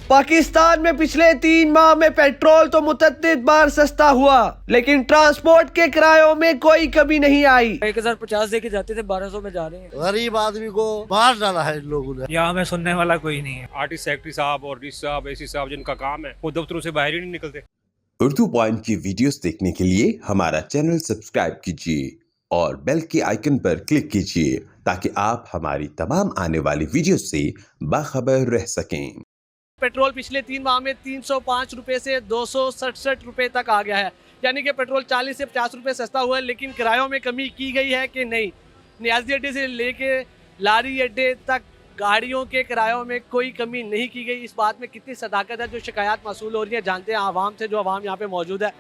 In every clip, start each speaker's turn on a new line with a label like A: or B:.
A: पाकिस्तान में पिछले 3 माह में पेट्रोल तो मुतअद्दिद बार सस्ता हुआ, लेकिन ट्रांसपोर्ट के किरायों में कोई कमी नहीं आई।
B: 1050 दे के जाते थे 1200 में जा रहे हैं।
C: गरीब आदमी को बाहर डाला है इन लोगों ने।
D: यहाँ हमें सुनने वाला कोई नहीं है।
E: आर्टिस्ट सेक्रेटरी साहब और डीसी साहब एसी साहब जिनका काम है वो दफ्तरों से बाहर ही नहीं निकलते।
F: उर्दू पॉइंट की वीडियोस देखने के लिए हमारा चैनल सब्सक्राइब कीजिए और बेल के आइकन पर क्लिक कीजिए ताकि आप हमारी तमाम आने वाली वीडियो से बाखबर रह सकें।
A: पेट्रोल पिछले 3 माह में 305 रुपए से 267 रुपए तक आ गया है, यानी कि पेट्रोल 40 से 50 रुपए सस्ता हुआ है। लेकिन किरायों में कमी की गई है कि नहीं? नियाजी अड्डे से लेके लारी अड्डे तक गाड़ियों के किरायों में कोई कमी नहीं की गई। इस बात में कितनी सदाकत है जो शिकायत मौसूल हो रही है, जानते हैं आवाम से, जो आवाम यहाँ पे मौजूद है।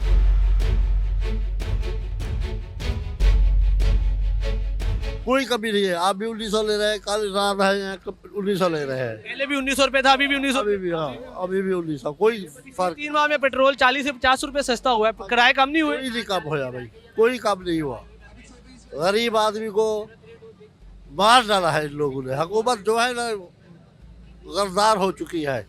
C: कोई कमी नहीं है। आप भी 1900 ले रहे हैं, कल रात है 1900 ले रहे हैं।
A: पहले भी 1900 रुपए था, अभी भी 1900।
C: अभी भी हाँ, अभी भी 1900। कोई फर्क
A: 3 माह में पेट्रोल 40 से 50 रुपए सस्ता हुआ है, किराए कम नहीं हुए।
C: कोई नहीं कम होया भाई, कोई कम नहीं हुआ। गरीब आदमी को बाहर डाला है इन लोगों ने। हुकूमत जो है ना गद्दार हो चुकी है।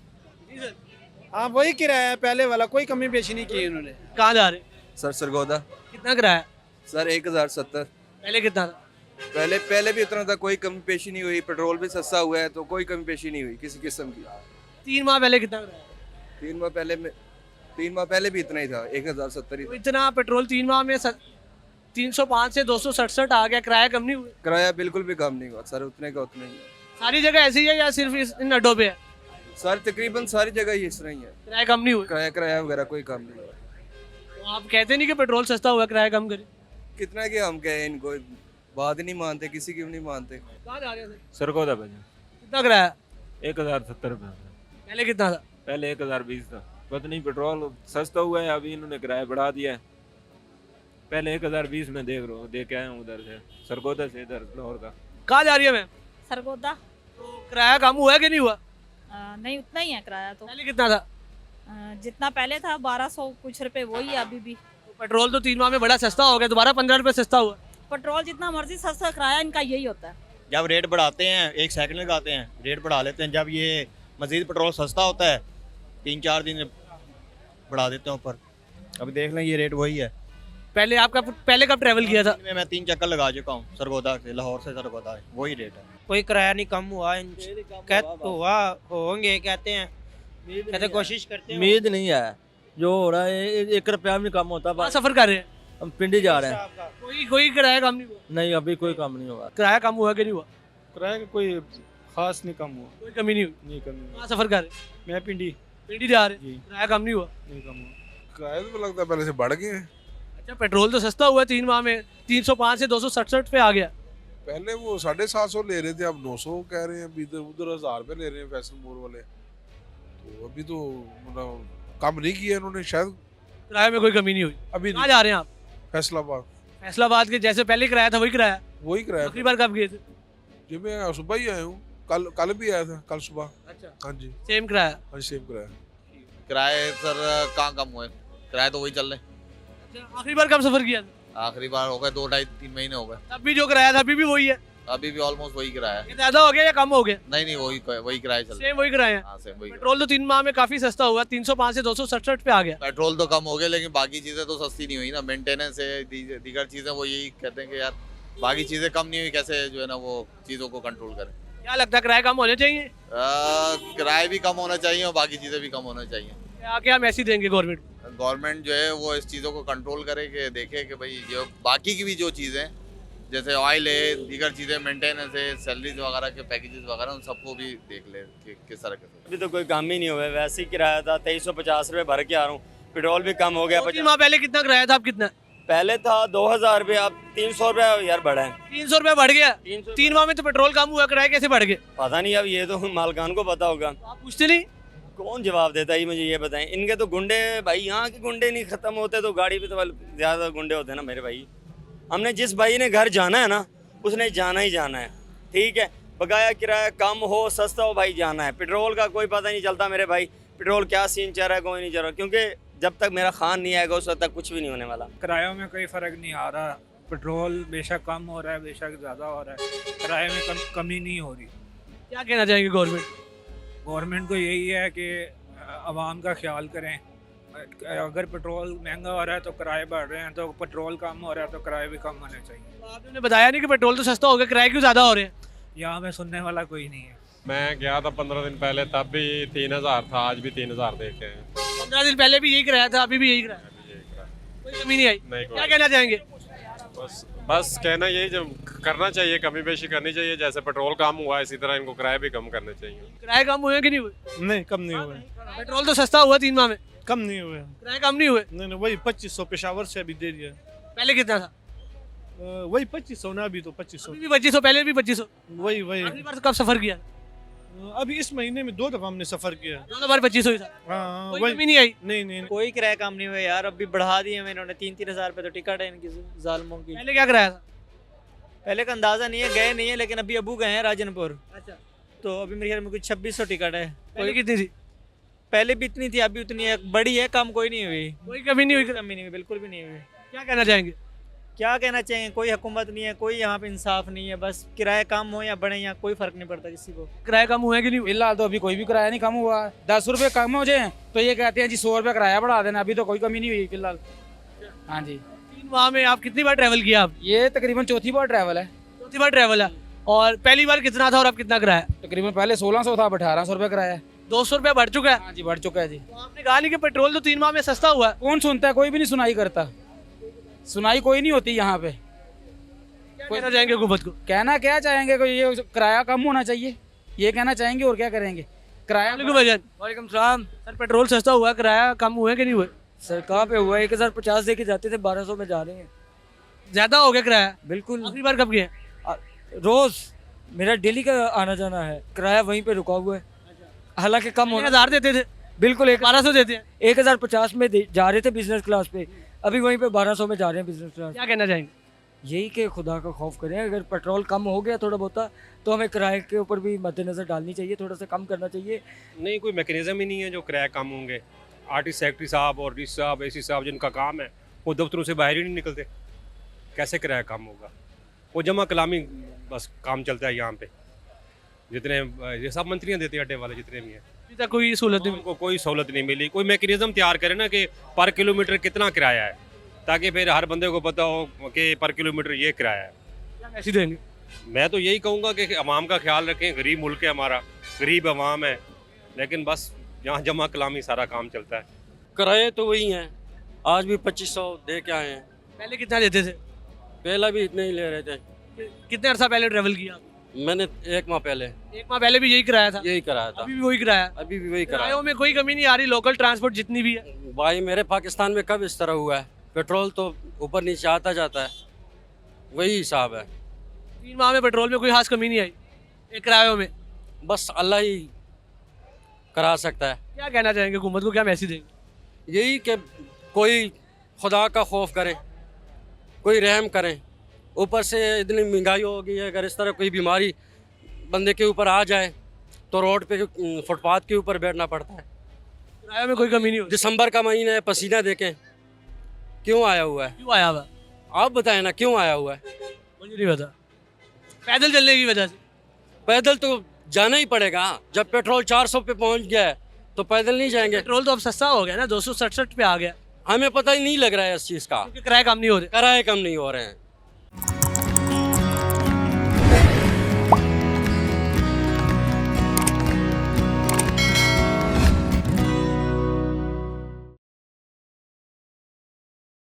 B: हाँ वही किराया है पहले वाला, कोई कमी पेशी नहीं की इन्होंने।
A: कहाँ जा रहे?
G: सर सरगोदा।
A: कितना किराया?
G: सर 1070।
A: पहले कितना था?
G: पहले भी उतना था, कोई कमी पेशी नहीं हुई। पेट्रोल भी सस्ता हुआ है तो कोई कमी पेशी नहीं हुई किसी किस्म की।
A: 3 माह पहले कितना किराया?
G: 3 माह पहले भी इतना ही था, 1070 ही
A: तो
G: था।
A: इतना पेट्रोल 3 माह में 305 से 267 आ गया, किराया कम नहीं हुआ?
G: किराया बिल्कुल भी कम नहीं हुआ सर, उतने का उतना ही है।
A: सारी जगह ऐसी है या सिर्फ इन अड्डों पे है?
G: सर तकरीबन सारी जगह ही इस तरह ही है।
A: किराया कम नहीं हुआ?
G: किराया वगैरह कोई कम नहीं हुआ।
A: तो आप कहते नहीं कि पेट्रोल सस्ता हुआ, किराया कम करे?
G: कितना कि हम कहें, इनको बात ही नहीं मानते, किसी की भी नहीं मानते।
A: कहाँ जा रहे हैं?
D: सरगोदा पे
A: कितना किराया?
D: 1070 रुपये।
A: पहले कितना था?
D: पहले 1020 था। पता नहीं पेट्रोल सस्ता हुआ है, अभी इन्होंने किराया बढ़ा दिया है। पहले 1020 में देख के आया हूँ उधर से, सरगोदा से इधर लाहौर का।
A: कहाँ जा रही है मैम?
H: सरगोदा।
A: तो किराया कम हुआ है कि नहीं हुआ?
H: नहीं उतना ही है किराया तो।
A: पहले कितना था?
H: जितना पहले था 1200 कुछ रुपए वही है अभी भी।
A: तो पेट्रोल तो 3 माह में बड़ा सस्ता हो गया, दोबारा 15 रुपए सस्ता हुआ।
H: पेट्रोल जितना मर्जी सस्ता, किराया इनका यही होता है।
I: जब रेट बढ़ाते हैं 1 सेकंड लगाते हैं, रेट बढ़ा लेते हैं। जब ये मज़ीद पेट्रोल सस्ता होता है 3-4 दिन बढ़ा देते हैं ऊपर। अभी देख लें ये रेट वही है।
A: पहले कब ट्रैवल किया था?
I: मैं 3 चक्कर लगा चुका हूँ सरगोदा से, लाहौर से सरगोदा है, वही रेट है।
B: कोई किराया नहीं कम हुआ, होंगे कहते हैं, कहते कोशिश करते हैं।
J: उम्मीद नहीं है, जो हो रहा है 1 रुपया भी नहीं कम होता।
A: कहाँ सफर कर रहे हैं?
J: हम पिंडी जा रहे हैं।
A: कोई किराया कम नहीं हुआ?
J: नहीं अभी कोई कम नहीं हुआ।
A: किराया कम हुआ कि नहीं हुआ?
D: किराया कोई खास नहीं कम हुआ।
A: कोई कमी नहीं हुई?
D: नहीं कम।
A: कहाँ सफर कर रहे हैं?
D: मैं पिंडी
A: जा रहे हैं, किराया कम नहीं हुआ?
D: नहीं कम हुआ।
E: किराया तो लगता है पहले से बढ़ गए हैं।
A: अच्छा, पेट्रोल तो सस्ता हुआ है 3 माह में, 305 से 267 पे आ गया।
E: पहले वो 750 ले रहे थे, अब 900 कह रहे हैं। अभी उधर 1000 रुपये ले रहे हैं फैसल मोर वाले। तो अभी तो मतलब कम नहीं किया इन्होंने शायद।
A: किराए में कोई कमी नहीं हुई।
E: अभी
A: कहाँ जा रहे हैं आप?
E: फैसलाबाद।
A: फैसलाबाद के जैसे पहले किराया था वही किराया?
E: वही किराया।
A: आखिरी बार कब गए थे?
E: जी मैं सुबह ही आया हूँ, कल भी आया था, कल सुबह।
A: अच्छा,
E: हाँ जी।
A: सेम किराया?
E: हाँ सेम किराया।
G: किराए सर कहाँ कम हुए, किराए तो वही चल रहे।
A: अच्छा, आखिरी बार कब सफर किया था?
G: आखिरी बार हो गए 2-2.5-3 महीने हो गए।
A: अभी जो किराया था अभी भी वही है?
G: अभी भी ऑलमोस्ट वही किराया है।
A: ये ज्यादा हो गया या कम हो गया?
G: नहीं वही किराया चल रहा है।
A: सेम वही किराया है।
G: हाँ सेम वही।
A: पेट्रोल तो 3 माह में काफी सस्ता हुआ, 305 से 267 पे आ गया।
G: पेट्रोल तो कम हो गया लेकिन बाकी चीजें तो सस्ती नहीं हुई ना। मेंटेनेंस है, दीगर चीजें, वो यही कहते हैं कि यार बाकी चीजें कम नहीं हुई, कैसे जो है ना वो चीजों को कंट्रोल करें।
A: क्या लगता है किराया कम होने चाहिए?
G: किराए भी कम होना चाहिए और बाकी चीजें भी कम होना चाहिए।
A: क्या मैसेज देंगे गवर्नमेंट?
G: गवर्नमेंट जो है वो इस चीज़ों को कंट्रोल करे, कि देखे कि भाई जो बाकी की भी जो चीज़ें जैसे ऑयल है, दीगर चीज़ें, मेंटेनेंस है, सैलरीज वगैरह के पैकेजेस वगैरह, उन सबको भी देख ले कि किस तरह के।
I: अभी तो कोई काम ही नहीं हुआ, वैसे ही किराया था 2350 रुपये भर के आ रहा हूँ। पेट्रोल भी कम हो गया।
A: 3 माह पहले कितना किराया था, अब कितना?
I: पहले था 2000 रुपये, अब 300 रुपये यार बढ़ा है।
A: 300 रुपये बढ़ गया? 3 माह में तो पेट्रोल कम हुआ, किराया कैसे बढ़ गए?
I: पता नहीं, अब ये तो मालकान को पता होगा।
A: आप पूछते नहीं?
I: कौन जवाब देता है मुझे ये बताएं। इनके तो गुंडे भाई, यहाँ के गुंडे नहीं खत्म होते तो गाड़ी पे तो ज़्यादा गुंडे होते हैं ना मेरे भाई। हमने जिस भाई ने घर जाना है ना, उसने जाना ही जाना है, ठीक है। बकाया किराया कम हो सस्ता हो भाई, जाना है। पेट्रोल का कोई पता नहीं चलता मेरे भाई, पेट्रोल क्या सीन चल रहा है कोई नहीं चल रहा, क्योंकि जब तक मेरा खान नहीं आएगा उस वक्त तक कुछ भी नहीं होने वाला।
D: किरायों में कोई फ़र्क नहीं आ रहा। पेट्रोल बेशक कम हो रहा है, बेशक ज़्यादा हो रहा है, किराए में कमी नहीं हो रही।
A: क्या कहना चाहेंगे गवर्नमेंट?
D: गवर्नमेंट को यही है कि
K: आवाम का ख्याल करें। अगर पेट्रोल महंगा हो रहा है तो किराए बढ़ रहे हैं, तो पेट्रोल कम हो रहा है तो किराए भी कम होने चाहिए।
A: आपने बताया नहीं कि पेट्रोल तो सस्ता हो गया, किराए क्यों ज़्यादा हो रहे हैं?
K: यहाँ में सुनने वाला कोई नहीं है।
L: मैं गया था 15 दिन पहले, तब भी 3000 था, आज भी 3000 देखे हैं।
A: 15 दिन पहले भी यही किराया था, अभी भी यही किराया, कोई कमी नहीं आई।
L: नहीं
A: क्या कहना चाहेंगे?
L: बस कहना यही, जो करना चाहिए कमी बेशी करनी चाहिए। जैसे पेट्रोल कम हुआ इसी तरह इनको किराए भी कम करने चाहिए।
A: किराए कम हुए कि नहीं हुए?
B: नहीं कम नहीं हुए,
A: पेट्रोल तो सस्ता हुआ 3 माह में,
B: कम नहीं हुए।
A: किराए कम नहीं हुए।
B: नहीं वही 2500 पेशावर से अभी दे दिया।
A: पहले कितना था?
B: वही 2500 ना, अभी तो 2500
A: अभी भी 2500, पहले भी 2500।
B: वही
A: आखिरी बार कब सफर किया?
B: अभी इस महीने में 2 दफा हमने सफर किया।
A: दोनों बार 2500 ही था।
B: हाँ
A: कोई
B: वही
A: कमी नहीं आई।
B: नहीं
J: कोई किराया कम नहीं हुआ यार, अभी बढ़ा दिए हैं इन्होंने। 3-3 हज़ार रुपये तो टिकट है इनकी जालमों की।
A: पहले क्या किराया था?
J: पहले का अंदाज़ा नहीं है, गए नहीं है, लेकिन अभी अबू गए हैं राजनपुर,
A: अच्छा,
J: तो अभी मेरे ख्याल में कुछ 2600 टिकट है।
A: पहले कितनी थी?
J: पहले भी इतनी थी, अभी उतनी है, बड़ी है, कम कोई नहीं हुई।
A: कोई कमी नहीं हुई।
J: कमी नहीं हुई, बिल्कुल भी नहीं हुई।
A: क्या कहना चाहेंगे?
J: क्या कहना चाहिए, कोई हुकूमत नहीं है, कोई यहाँ पे इंसाफ नहीं है। बस किराए कम हो या बढ़े, यहाँ कोई फ़र्क नहीं पड़ता किसी को।
A: किराया कम हुआ है कि नहीं?
M: फिलहाल तो अभी कोई भी किराया नहीं कम हुआ। 10 रुपये कम हो जाए तो ये कहते हैं जी 100 रुपये किराया बढ़ा देना। अभी तो कोई कमी नहीं हुई फिलहाल। हाँ जी।
A: 3 माह में आप कितनी बार ट्रैवल किया? आप
M: ये तकरीबन चौथी बार ट्रैवल है।
A: चौथी बार ट्रैवल है। और पहली बार कितना था और अब कितना किराया?
M: तकरीबन पहले 1600 था, अब 1800 रुपये किराया है।
A: 200 रुपया बढ़ चुका है।
M: हाँ जी, बढ़ चुका है जी।
A: तो आपने कहा नहीं कि पेट्रोल तो 3 माह में सस्ता हुआ है।
M: कौन सुनता है? कोई भी नहीं सुनाई करता, सुनाई कोई नहीं होती यहाँ पे।
A: क्या कहना चाहेंगे हुकूमत को?
M: कहना क्या चाहेंगे, कोई ये किराया कम होना चाहिए, ये कहना चाहेंगे। और क्या करेंगे? किराया
A: वालेकुम सलाम। सर पेट्रोल सस्ता हुआ, किराया कम हुआ है कि नहीं हुआ?
J: सर कहाँ पे हुआ? 1050 दे के जाते थे, 1200 में जा रहे हैं।
A: ज्यादा हो गया किराया।
J: बिल्कुल,
A: आखिरी बार कब गए?
J: रोज मेरा डेली का आना जाना है, किराया वहीं पे रुका हुआ है। हालांकि कम होना।
A: 1000 देते थे,
J: बिल्कुल
A: 1200 देते हैं।
J: 1050 में जा रहे थे बिजनेस क्लास पे, अभी वहीं पे 1200 में जा रहे हैं बिजनेस क्लास।
A: क्या कहना चाहेंगे?
J: यही कि खुदा का खौफ करें, अगर पेट्रोल कम हो गया थोड़ा बहुत तो हमें किराए के ऊपर भी मद्देनजर डालनी चाहिए, थोड़ा सा कम करना चाहिए।
L: नहीं, कोई मैकेनिज्म ही नहीं है जो किराए कम होंगे। आर्टिस्ट सेक्रेटरी साहब और डीसी साहब, एसी साहब जिनका काम है वो दफ्तरों से बाहर ही नहीं निकलते, कैसे किराया कम होगा? वो जमा कलामी बस काम चलता है यहाँ पे। जितने ये सब मंत्रियाँ देते हैं अड्डे वाले जितने भी हैं,
A: अभी तक कोई सहूलत नहीं।
L: उनको कोई सहूलत नहीं मिली। कोई मैकेनिज्म तैयार करे ना कि पर किलोमीटर कितना किराया है, ताकि फिर हर बंदे को पता हो कि पर किलोमीटर ये किराया है।
A: क्या मैसेज देंगे?
L: मैं तो यही कहूँगा कि अवाम का ख्याल रखें। गरीब मुल्क है हमारा, गरीब अवाम है, लेकिन बस यहाँ जमा कलामी सारा काम चलता है।
I: किराए तो वही हैं, आज भी 2500 दे के आए हैं।
A: पहले कितना देते थे?
I: पहला भी इतने ही ले रहे थे।
A: कितने अरसा पहले ट्रैवल किया?
I: मैंने 1 माह पहले
A: 1 माह पहले भी यही किराया था?
I: यही कराया था,
A: अभी भी वही किराया?
I: अभी भी वही कराया।
A: किरायों में कोई कमी नहीं आ रही, लोकल ट्रांसपोर्ट जितनी भी है।
I: भाई मेरे पाकिस्तान में कब इस तरह हुआ है? पेट्रोल तो ऊपर नीचे आता जाता है, वही हिसाब है।
A: 3 माह में पेट्रोल में कोई खास कमी नहीं आई, एक किरायों में।
I: बस अल्लाह ही करा सकता है।
A: क्या कहना चाहेंगे हुकूमत को, क्या मैसेज देंगे?
I: यही कि कोई खुदा का खौफ करे, कोई रहम करें। ऊपर से इतनी महंगाई हो गई है, अगर इस तरह कोई बीमारी बंदे के ऊपर आ जाए तो रोड पे फुटपाथ के ऊपर बैठना पड़ता है।
A: किरायों में कोई कमी नहीं होती।
I: दिसंबर का महीना है, पसीना देखें क्यों आया हुआ है?
A: क्यों आया हुआ?
I: आप बताएं ना क्यों आया हुआ है?
A: मुझे नहीं पता। पैदल चलने की वजह से।
I: पैदल तो जाना ही पड़ेगा, जब पेट्रोल 400 पे पहुंच गया है तो पैदल नहीं जाएंगे।
A: पेट्रोल तो अब सस्ता हो गया ना, 267 पे आ गया।
I: हमें पता ही नहीं लग रहा है इस चीज़ का,
A: क्योंकि किराए कम नहीं हो रहे।
I: किराए कम नहीं हो रहे हैं।